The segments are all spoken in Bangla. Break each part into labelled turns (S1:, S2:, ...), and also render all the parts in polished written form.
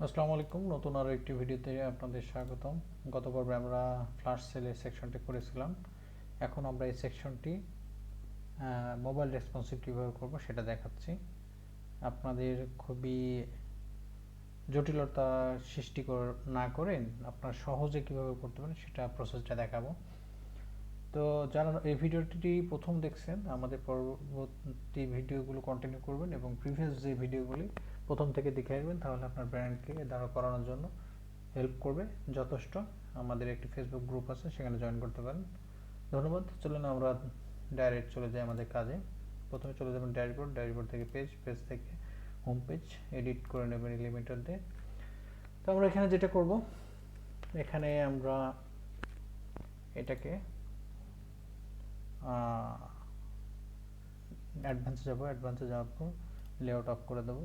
S1: আসসালামু আলাইকুম, নতুন আরও একটি ভিডিওতে আপনাদের স্বাগতম। গত পর্বে আমরা ফ্ল্যাশ সেলের সেকশনটি করেছিলাম। এখন আমরা এই সেকশনটি মোবাইল রেসপন্সিভ কীভাবে করব সেটা দেখাচ্ছি। আপনাদের খুবই জটিলতা সৃষ্টি না করে আপনারা সহজে কীভাবে করতে পারেন সেটা প্রসেসটা দেখাবো। তো যারা এই ভিডিওটি প্রথম দেখছেন, আমাদের পরবর্তী ভিডিওগুলো কন্টিনিউ করবেন এবং প্রিভিয়াস যে ভিডিওগুলি প্রথম থেকে দেখে আসবেন, তাহলে আপনার ব্র্যান্ডকে দাঁড়া করানোর জন্য হেল্প করবে যথেষ্ট। আমাদের একটি ফেসবুক গ্রুপ আছে, সেখানে জয়েন করতে পারেন। ধন্যবাদ। চলুন আমরা ডাইরেক্ট চলে যাই আমাদের কাজে। প্রথমে চলে যাবেন ড্যাশবোর্ড, ড্যাশবোর্ড থেকে পেজ থেকে হোম পেজ এডিট করে নেবেন এলিমেন্টার দিয়ে। তো আমরা এখানে যেটা করব, এখানে আমরা এটাকে অ্যাডভান্সে যাওয়ার পর লেআউট অফ করে দেবো।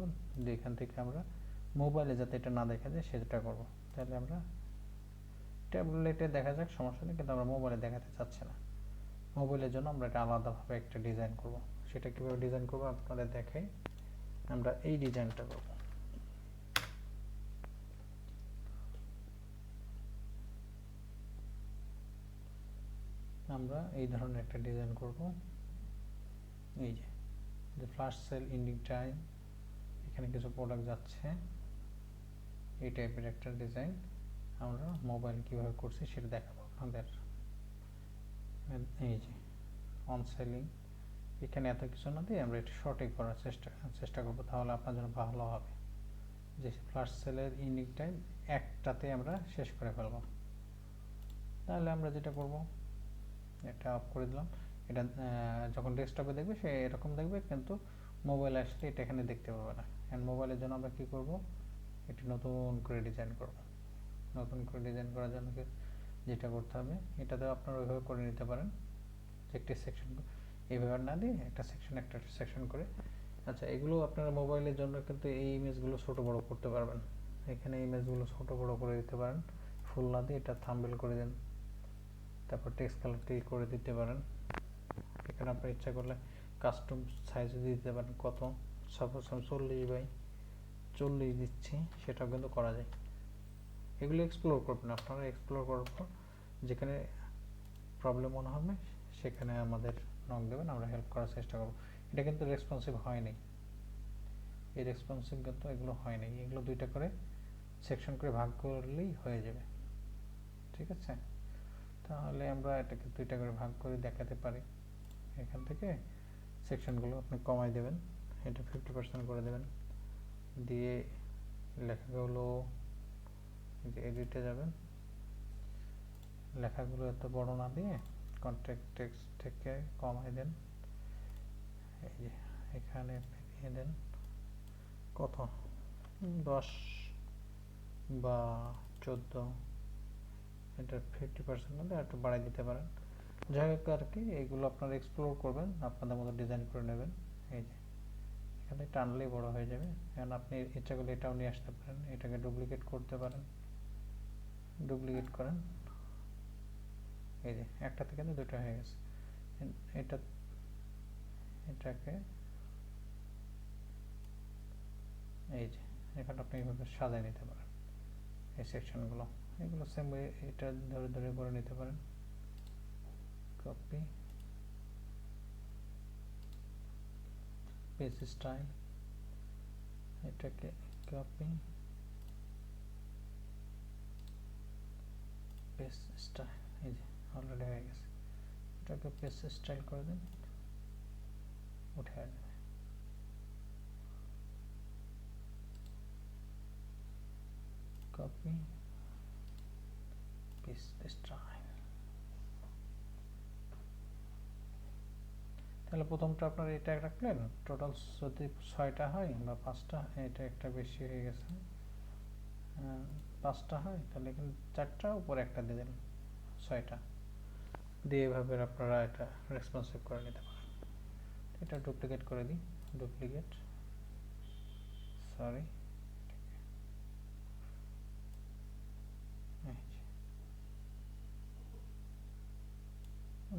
S1: এখান থেকে আমরা মোবাইলে যাতে এটা না দেখা যায় সেটা করব। তাহলে আমরা ট্যাবলেটে দেখা যাক, সমস্যা নেই, কিন্তু আমরা মোবাইলে দেখাতে চাচ্ছি না। মোবাইলের জন্য আমরা এটা আলাদাভাবে একটা ডিজাইন করব। সেটা কীভাবে ডিজাইন করবো আপনাদের দেখাই। আমরা এই ডিজাইনটা করব। আমরা এই ধরনের একটা ডিজাইন করব। এই যে ফ্ল্যাশ সেল এন্ডিং টাইম, এখানে কিছু প্রোডাক্ট যাচ্ছে, এই টাইপের একটা ডিজাইন আমরা মোবাইল কীভাবে করছি সেটা দেখাবো আপনাদের। এই যে অন সেলিং, এখানে এত কিছু না দিয়ে আমরা এটা শর্টে করার চেষ্টা করবো, তাহলে আপনার জন্য ভালো হবে। যে ফ্ল্যাশ সেলের ইউনিক টাইম একটাতে আমরা শেষ করে ফেলবো। তাহলে আমরা যেটা করব, এটা অফ করে দিলাম। এটা যখন ডেস্কটপে দেখবে সে এরকম দেখবে, কিন্তু মোবাইলে আসলে এটা এখানে দেখতে পাবে না। অ্যান্ড মোবাইলের জন্য আমরা কী করব, এটি নতুন করে ডিজাইন করব। নতুন করে ডিজাইন করার জন্য যেটা করতে হবে, এটাতেও আপনারা ওইভাবে করে নিতে পারেন। একটি সেকশন এইভাবে না দিয়ে একটা সেকশন করে। আচ্ছা, এগুলো আপনারা মোবাইলের জন্য কিন্তু এই ইমেজগুলো ছোট বড় করতে পারবেন। এখানে ইমেজগুলো ছোট বড় করে দিতে পারেন, ফুল না দিয়ে এটা থাম্বনেল করে দেন। তারপর টেক্সট কালার ক্লিক করে দিতে পারেন। এখানে আপনার ইচ্ছা করলে কাস্টম সাইজ দিতে পারেন। কত, সাপোজ আমি 40x40 দিচ্ছি, সেটাও কিন্তু করা যায়। এগুলো এক্সপ্লোর করবেন আপনারা। এক্সপ্লোর করার পর যেখানে প্রবলেম মনে হবে সেখানে আমাদের নক দেবেন, আমরা হেল্প করার চেষ্টা করব। এটা কিন্তু রেসপন্সিভ হয়নি, এই রেসপন্সিভ কিন্তু এগুলো হয়নি। এগুলো দুইটা করে সেকশন করে ভাগ করলেই হয়ে যাবে, ঠিক আছে? তাহলে আমরা এটাকে দুইটা করে ভাগ করে দেখাতে পারি। এখান থেকে সেকশনগুলো আপনি কমাই দেবেন, এটা 50% করে দেবেন, দিয়ে লেখাগুলো এডিটে যাবেন। লেখাগুলো এত বড় না দিয়ে কন্ট্যাক্ট টেক্সট থেকে কমাই দেন। এই যে এখানে দিয়ে দেন কত, 10 বা 14, এটা 50% মধ্যে একটু বাড়াই দিতে পারেন। যাই হোক আর কি, এইগুলো আপনারা এক্সপ্লোর করবেন, আপনাদের মতো ডিজাইন করে নেবেন। এই যে এখানে টানলেই বড় হয়ে যাবে। কারণ আপনি ইচ্ছা করলে এটাও নিয়ে আসতে পারেন, এটাকে ডুপ্লিকেট করতে পারেন। ডুপ্লিকেট করেন, এই যে একটা থেকে দুটো হয়ে গেছে। এটাকে এই যে এখানে আপনি এইভাবে সাজায় নিতে পারেন এই সেকশনগুলো। এগুলো সেম এটা ধরে ধরে করে নিতে পারেন। কপি পেজ স্টাইল, এটাকে কপি পেজ স্টাইল, এই যে অলরেডি হয়ে গেছে। এটাকে পেজ স্টাইল করে দেন, উঠে আসবে। Copy page style. তাহলে প্রথমটা আপনার এটা রাখলেন, টোটাল যদি 6টা হয় বা 5টা, এটা একটা বেশি হয়ে গেছে, 5টা হয়, তাহলে এখানে 4টা, উপরে একটা দিয়ে দেন, 6টা দিয়ে এভাবে আপনারা এটা রেসপন্সিভ করে নিতে পারেন। এটা ডুপ্লিকেট করে দিই, ডুপ্লিকেট, সরি,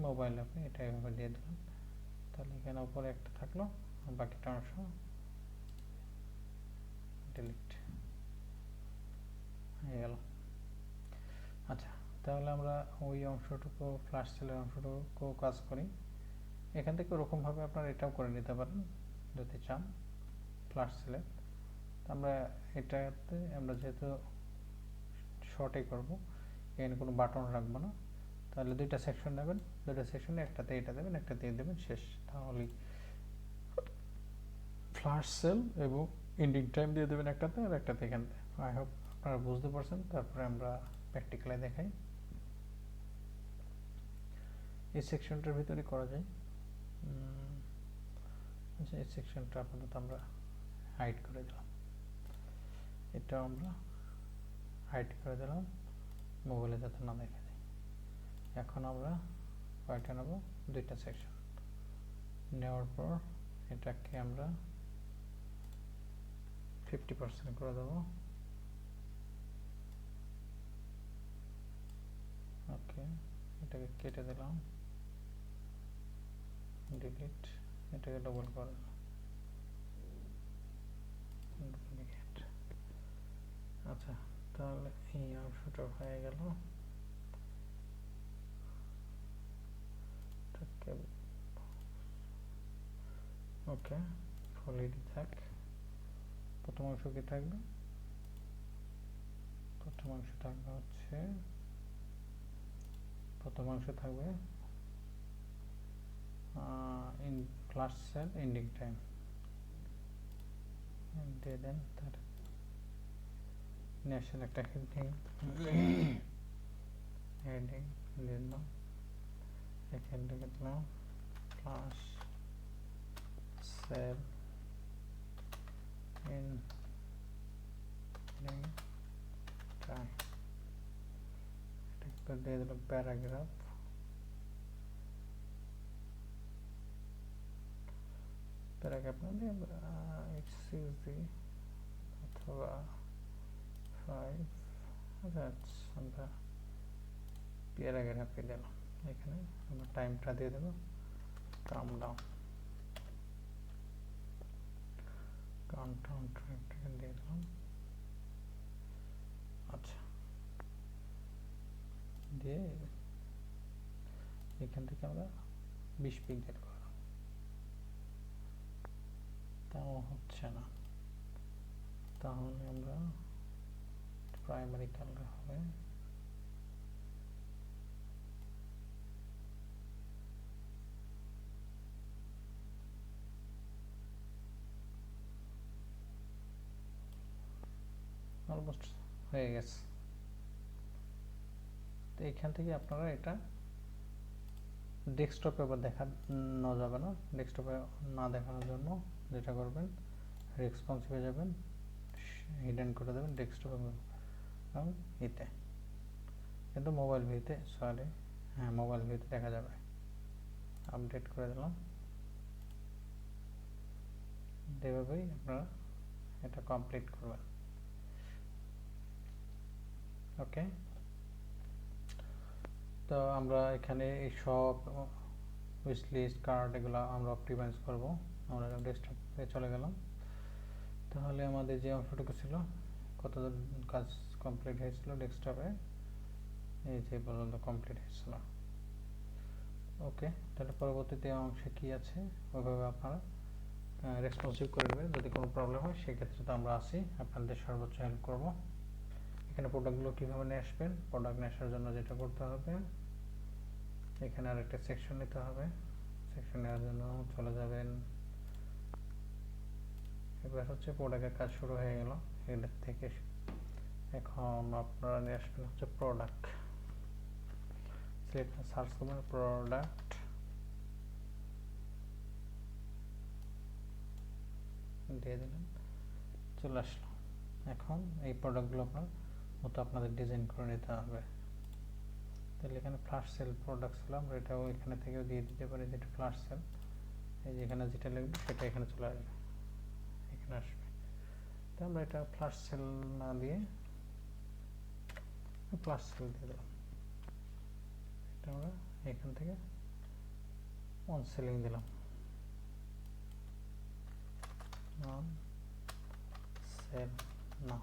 S1: মোবাইল আপনি এটা এভাবে দিয়ে দিলেন। তাহলে এখানে উপরে একটা থাকলো, বাকিটা অংশ ডিলিট। হয়ে গেল। আচ্ছা, তাহলে আমরা ওই অংশটুকু ফ্ল্যাশ সেলের অংশটুকু কাজ করি। এখান থেকে ওরকমভাবে আপনারা এটাও করে নিতে পারেন যদি চান ফ্ল্যাশ সেলে। আমরা এটাতে আমরা যেহেতু শর্টই করব, এখানে কোনো বাটন রাখবো না, তাহলে দুইটা সেকশন নেবেন, দুইটা সেকশনে একটাতে এটা দেবেন, একটাতে দিয়ে দেবেন, শেষ। তাহলেই ফ্ল্যাশ সেল এবং এন্ডিং টাইম দিয়ে দেবেন একটাতে, আর একটাতে এখানে। আই হোপ আপনারা বুঝতে পারছেন। তারপরে আমরা প্র্যাকটিক্যালে দেখাই। এই সেকশনটার ভিতরে করা যায়। আচ্ছা, এই সেকশনটা আপাতত আমরা হাইড করে দিলাম, এটা আমরা হাইড করে দিলাম মোবাইলে যাতে না দেখা যায়। এখন আমরা কয়টা নেব? দুইটা সেকশন নেওয়ার পর এটাকে আমরা 50% করে দেবো। ওকে, এটাকে কেটে দিলাম, ডিলিট, এটাকে ডবল করে দিলাম, ডুপ্লিকেট। আচ্ছা, তাহলে এই অংশটা হয়ে গেল। ওকে, ফুললি থাক। প্রথম অংশ কি থাকবে? প্রথম অংশ থাকবে হচ্ছে, প্রথম অংশ থাকবে in flash sell ending time দিয়ে দেন। তার ন্যাশনাল একটা হেডিং হেডিং দিয়ে দিলাম, এখান থেকে দিলাম ফ্ল্যাশ সেল এন্ডিং টাইম। এটা দিয়ে দিলাম প্যারাগ্রাফ, প্যারাগ্রাফ মানে HCG অথবা 5। আচ্ছা, আমরা প্যারাগ্রাফে দিলাম। এখানে আমরা টাইমটা দিয়ে দেবো কাউন্টডাউন, কাউন্টডাউন টাইমটাকে দিয়ে দিলাম। আচ্ছা, দিয়ে এখান থেকে আমরা 20 পিক্সেল করলাম, তাও হচ্ছে না। তাহলে আমরা প্রাইমারি কালার হবে অলমোস্ট হয়ে গেছে। তো এখান থেকে আপনারা এটা ডেস্কটপে আবার দেখানো যাবে না। ডেস্কটপে না দেখানোর জন্য যেটা করবেন, রেসপন্সিভে যাবেন, হিডেন করে দেবেন ডেস্কটপে এবং এতে, কিন্তু মোবাইল ভিউতে, সরি হ্যাঁ মোবাইল ভিউতে দেখা যাবে। আপডেট করে দিলাম। এভাবেই আপনারা এটা কমপ্লিট করবেন। ওকে, তো আমরা এখানে এই সব উইশ লিস্ট কার্ড এগুলো আমরা অপটিমাইজ করব। আমরা ডেস্কটপে চলে গেলাম। তাহলে আমাদের যে অংশটুকু ছিল, কত কাজ কমপ্লিট হয়েছিল ডেস্কটপে, এই যে পর্যন্ত কমপ্লিট হয়েছিল। ওকে, তাহলে পরবর্তীতে অংশে কি আছে ওইভাবে আপনারা রেসপন্সিভ করে দেবেন। যদি কোনো প্রবলেম হয় সেক্ষেত্রে তো আমরা আছি, আপনাদের সর্বোচ্চ হেল্প করব। এখানে প্রোডাক্টগুলো কীভাবে নিয়ে আসবেন, প্রোডাক্ট নিয়ে আসার জন্য যেটা করতে হবে, এখানে আর একটা সেকশন নিতে হবে। সেকশন নেওয়ার জন্য চলে যাবেন, এবার হচ্ছে প্রোডাক্টের কাজ শুরু হয়ে গেল এটার থেকে। এখন আপনারা নিয়ে আসবেন হচ্ছে প্রোডাক্ট, সার্চ করবেন প্রোডাক্ট, দিয়ে দিলেন, চলে আসলো। এখন এই প্রোডাক্টগুলো আপনার মতো আপনাদের ডিজাইন করে নিতে হবে। তাহলে এখানে ফ্ল্যাশ সেল প্রোডাক্ট ছিল, আমরা এটাও এখানে থেকেও দিয়ে দিতে পারি, যেটা ফ্ল্যাশ সেল। এই যে এখানে যেটা লিখবে সেটা এখানে চলে আসবে, এখানে আসবে। তো আমরা এটা ফ্ল্যাশ সেল না দিয়ে ফ্ল্যাশ সেল দিয়ে দিলাম। এটা আমরা এখান থেকে অন সেলিং দিলাম, অন সেল না,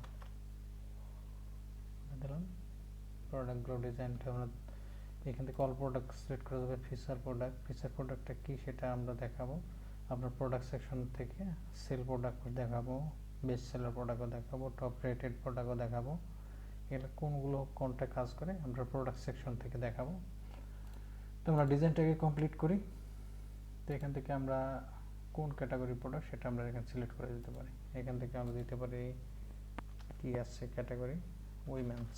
S1: প্রোডাক্টগুলো ডিজাইনটা আমরা এখান থেকে অল প্রোডাক্ট সিলেক্ট করে দেবে। ফিচার প্রোডাক্টটা কি সেটা আমরা দেখাবো। আপনার প্রোডাক্ট সেকশন থেকে সেল প্রোডাক্ট দেখাবো, বেস্ট সেলার প্রোডাক্টও দেখাবো, টপ রেটেড প্রোডাক্টও দেখাবো। এগুলো কোনগুলো কোনটা কাজ করে আমরা প্রোডাক্ট সেকশন থেকে দেখাবো। তো আমরা ডিজাইনটাকে কমপ্লিট করি। তো এখান থেকে আমরা কোন ক্যাটাগরি প্রোডাক্ট সেটা আমরা এখানে সিলেক্ট করে দিতে পারি। এখান থেকে আমরা দিতে পারি কি আছে ক্যাটাগরি উইমেন্স।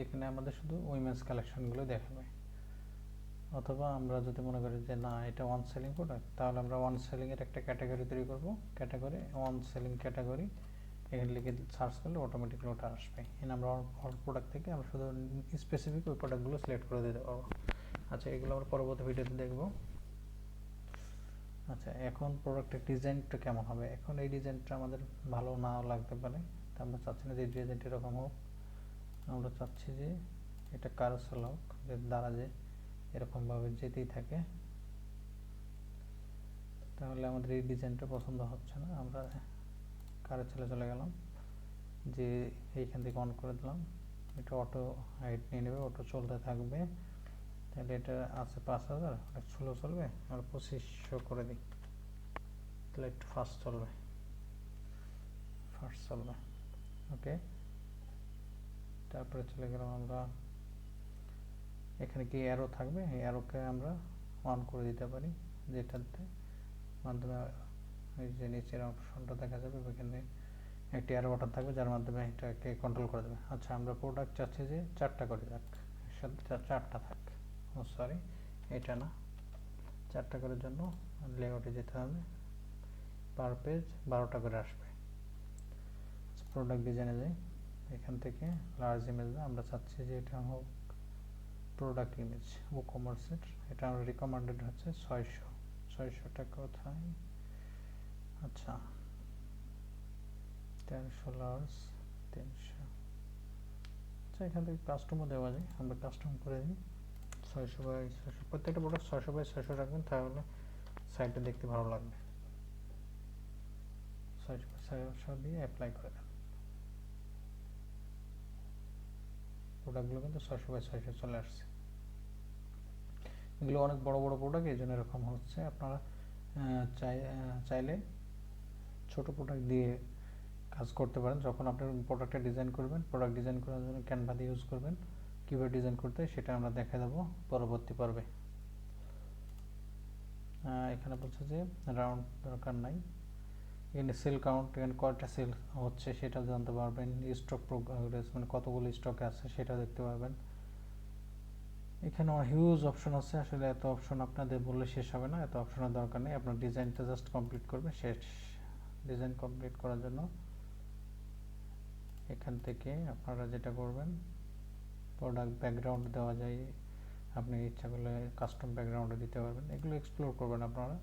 S1: এখানে আমাদের শুধু উইমেন্স কালেকশনগুলো দেখাবে। অথবা আমরা যদি মনে করি যে না এটা ওয়ান সেলিং প্রোডাক্ট, তাহলে আমরা ওয়ান সেলিং এর একটা ক্যাটাগরি তৈরি করব। ক্যাটাগরি ওয়ান সেলিং ক্যাটাগরি এখানে লিখে সার্চ করলে অটোমেটিক্যালি ওটা আসবে। এখানে আমরা অল প্রোডাক্ট থেকে আমরা শুধু স্পেসিফিক ওই প্রোডাক্টগুলো সিলেক্ট করে দিতে পারবো। আচ্ছা, এগুলো আমরা পরবর্তী ভিডিওতে দেখব। আচ্ছা, এখন প্রোডাক্টের ডিজাইনটা কেমন হবে। এখন এই ডিজাইনটা আমাদের ভালো নাও লাগতে পারে, তা আমরা চাচ্ছি না যে ডিজাইনটা এরকম হোক। আমরা চাচ্ছি যে এটা কারোসেল হোক, যে দারাজে এরকমভাবে যেতেই থাকে। তাহলে আমাদের এই ডিজাইনটা পছন্দ হচ্ছে না, আমরা কারোসেলে চলে গেলাম, যে এইখান থেকে অন করে দিলাম। এটা অটো হাইট নিয়ে নেবে, অটো চলতে থাকবে। তাহলে এটা আছে 5000, এটা স্লো চলবে, আমরা 2500 করে দিই। তাহলে একটু ফাস্ট চলবে। ওকে, তারপরে চলে গেলাম আমরা এখানে কি অ্যারো থাকবে, এই অ্যারোকে আমরা অন করে দিতে পারি, যেটাতে মাধ্যমে এই যে নিচের অপশনটা দেখা যাবে, ওখানে একটি অ্যারো বাটন থাকবে যার মাধ্যমে এটাকে কন্ট্রোল করে দেবে। আচ্ছা, আমরা প্রোডাক্ট চাচ্ছি যে 4টা করে যাক, একসাথে 4টা থাক। সরি, এটা না, 4টা করার জন্য লেআউটে যেতে হবে। পার পেজ 12টা করে আসবে। প্রোডাক্ট ডিজাইনে যাই, এখান থেকে লার্জ ইমেজ আমরা চাচ্ছি যে এটা হোক প্রোডাক্ট ইমেজ WooCommerce-এর। এটা আমরা রিকমেন্ডেড হচ্ছে 600 টাকা কোথায়। আচ্ছা, 1300 লার্জ 300। আচ্ছা, এখান থেকে কাস্টমও দেওয়া যায়, আমরা কাস্টম করে দিই 600/600। প্রত্যেকটা প্রোডাক্ট 600/600 রাখবেন, তাহলে সাইটটা দেখতে ভালো লাগবে। 600/600 দিয়ে অ্যাপ্লাই করে দেন। প্রোডাক্টগুলো কিন্তু 600/600 চলে আসছে। এগুলো অনেক বড় বড় প্রোডাক্ট, এই জন্য এরকম হচ্ছে। আপনারা চাইলে ছোট প্রোডাক্ট দিয়ে কাজ করতে পারেন। যখন আপনি প্রোডাক্টটা ডিজাইন করবেন, প্রোডাক্ট ডিজাইন করার জন্য ক্যানভা দিয়ে ইউজ করবেন। কীভাবে ডিজাইন করতে হয় সেটা আমরা দেখা দেবো পরবর্তী পর্বে। এখানে বলছে যে রাউন্ড দরকার নাই। এখানে সেল কাউন্ট, এখানে কয়টা সেল হচ্ছে সেটা জানতে পারবেন। স্টক প্রোগ্রেস, মানে কতগুলো স্টকে আছে সেটা দেখতে পারবেন। এখানে হিউজ অপশন আছে, আসলে এত অপশন আপনাদের বললে শেষ হবে না, এত অপশনের দরকার নেই। আপনার ডিজাইনটা জাস্ট কমপ্লিট করবে, শেষ। ডিজাইন কমপ্লিট করার জন্য এখান থেকে আপনারা যেটা করবেন, প্রোডাক্ট ব্যাকগ্রাউন্ড দেওয়া যায়, আপনি ইচ্ছা করলে কাস্টম ব্যাকগ্রাউন্ডে দিতে পারবেন। এগুলো এক্সপ্লোর করবেন আপনারা।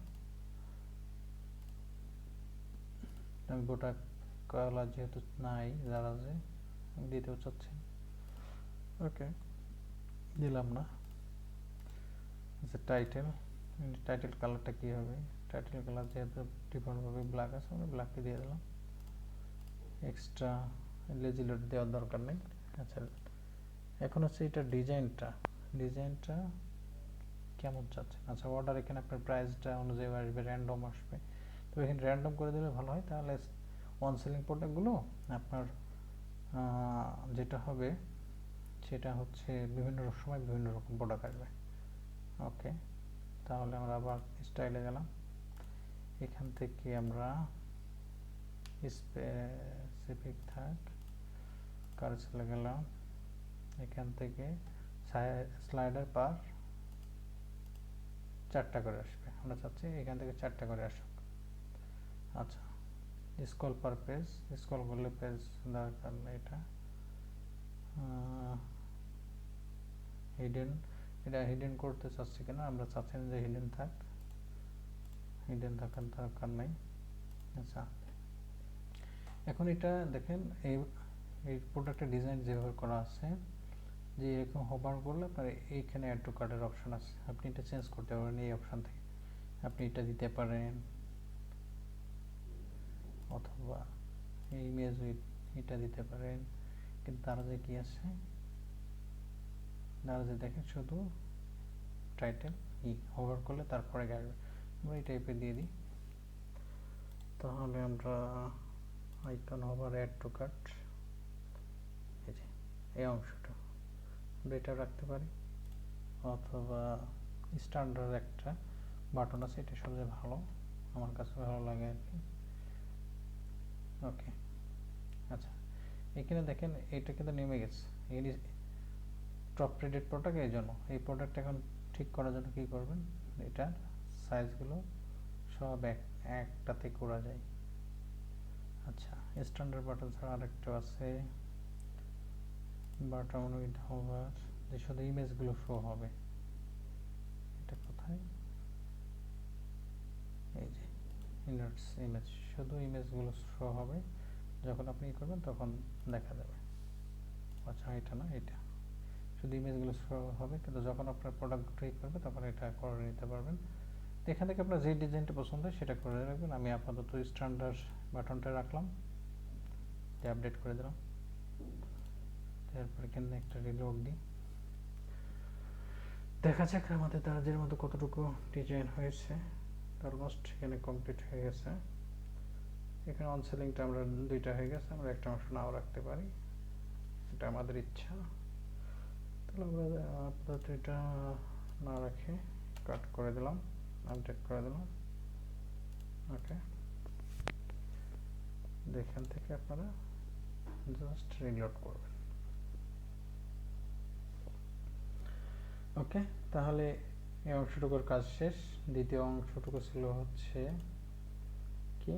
S1: আমি গোটা কালার যেহেতু নাই দারাজে, আমি দিতেও চাচ্ছি, ওকে দিলাম না। আচ্ছা, টাইটেল কালারটা কী হবে। টাইটেল কালার যেহেতু ডিফল্টভাবে ব্ল্যাক আছে, আমরা ব্ল্যাককে দিয়ে দিলাম। এক্সট্রা লেজি লোড দেওয়ার দরকার নেই। আচ্ছা, এখন হচ্ছে এটা ডিজাইনটা কেমন চাচ্ছেন। আচ্ছা, অর্ডার এখানে আপনার প্রাইসটা অনুযায়ী আসবে, র্যান্ডম আসবে। তো এখানে র্যান্ডম করে দিলে ভালো হয়, তাহলে ওয়ান সেলিং প্রোডাক্টগুলো আপনার যেটা হবে সেটা হচ্ছে বিভিন্ন সময় বিভিন্ন রকম প্রোডাক্ট আসবে। ওকে, তাহলে আমরা আবার স্টাইলে গেলাম, এখান থেকে আমরা স্পেসিফিক থাক কারোসেলে গেলাম, এখান থেকে স্লাইডার পার 4টা করে আসবে। আমরা চাচ্ছি এখান থেকে 4টা করে আসুক। আচ্ছা, স্ক্রল পার পেজ, স্ক্রল করলে পেজ দরকার নেই। এটা হিডেন করতে চাচ্ছি কিনা, আমরা চাচ্ছি না যে হিডেন থাকার দরকার নাই। আচ্ছা, এখন এটা দেখেন, এই প্রোডাক্টের ডিজাইন যেভাবে করা আছে, যে এরকম হোভার করলে আপনার এইখানে অ্যাড টু কার্টের অপশন আছে, আপনি এটা চেঞ্জ করতে পারেন। এই অপশন থেকে আপনি এটা দিতে পারেন, অথবা এই ইমেজ এটা দিতে পারেন। কিন্তু দারাজে কি আছে, দারাজে দেখেন শুধু টাইটেল হোভার করলে তারপরে আসবে। আমরা এই টাইপের দিয়ে দিই, তাহলে আমরা icon hover add to cart, এই যে এই অংশটা আমরা এটা রাখতে পারি, অথবা স্ট্যান্ডার্ড একটা বাটন আছে, এটা সবচেয়ে ভালো, আমার কাছে ভালো লাগে আর কি। ওকে, আচ্ছা এখানে দেখেন এটা কিন্তু নেমে গেছে, এর টপ রেটেড প্রোডাক্ট, এই জন্য এই প্রোডাক্ট এখন ঠিক করার জন্য কি করবেন, এটার সাইজগুলো সব একটাতে করা যায়। আচ্ছা স্ট্যান্ডার্ড বাটন ছাড়া আরেকটা আছে বাটন উইথ হোভার, যে শুধু ইমেজগুলো শো হবে, এটা কোথায়, এই যে ইনার্টস ইমেজ, শুধু ইমেজগুলো শো হবে, যখন আপনি করবেন তখন দেখা যাবে। আচ্ছা এটা না, এটা শুধু ইমেজগুলো শো হবে, কিন্তু যখন আপনার প্রোডাক্ট ঠিক করবে তখন এটা করে নিতে পারবেন। এখান থেকে আপনার যে ডিজাইনটা পছন্দ হয় সেটা করে রাখবেন। আমি আপাতত স্ট্যান্ডার্ড বাটনটা রাখলাম, আপডেট করে দিলাম, তারপর এখানে একটা রিলোড দিই, দেখা যাক আমাদের দারাজের মধ্যে কতটুকু ডিজাইন হয়েছে। অলমোস্ট এখানে কমপ্লিট হয়ে গেছে। এখানে অন সেলিংটা আমরা দুইটা হয়ে গেছে, আমরা একটা অংশ নাও রাখতে পারি, এটা আমাদের ইচ্ছা। তাহলে আমরা আপাতত এটা না রাখে কাট করে দিলাম, আপডেট করে দিলাম। ওকে, এখান থেকে আপনারা জাস্ট রিলোড করবেন। ওকে, তাহলে এই অংশটুকুর কাজ শেষ। দ্বিতীয় অংশটুকু ছিল হচ্ছে কি,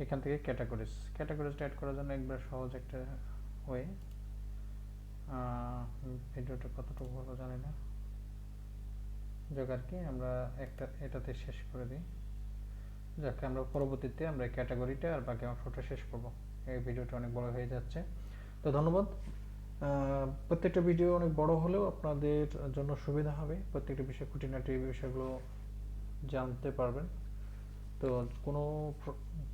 S1: এখান থেকে ক্যাটাগরিজটা অ্যাড করার জন্য একবার সহজ একটা ওয়ে, ভিডিওটা কতটুকু ভালো জানি না, যাক আর কি আমরা একটা এটাতে শেষ করে দিই। যাকে আমরা পরবর্তীতে আমরা ক্যাটাগরিটা আর বাকি অংশটা শেষ করব, এই ভিডিওটা অনেক বড় হয়ে যাচ্ছে। তো ধন্যবাদ। প্রত্যেকটা ভিডিও অনেক বড় হলেও আপনাদের জন্য সুবিধা হবে, প্রত্যেকটা বিষয় খুঁটিনাটি বিষয়গুলো জানতে পারবেন। তো কোনো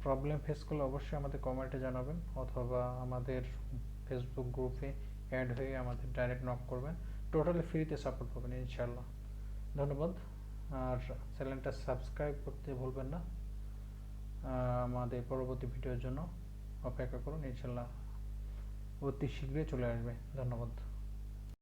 S1: প্রবলেম ফেস করলে অবশ্যই আমাদের কমেন্টে জানাবেন, অথবা আমাদের ফেসবুক গ্রুপে অ্যাড হয়ে আমাদের ডাইরেক্ট নক করবেন, টোটালি ফ্রিতে সাপোর্ট পাবেন ইনশাল্লাহ। ধন্যবাদ, আর চ্যানেলটা সাবস্ক্রাইব করতে ভুলবেন না। আমাদের পরবর্তী ভিডিওর জন্য অপেক্ষা করুন, ইনশাল্লাহ অতি শীঘ্রই চলে আসবে। ধন্যবাদ।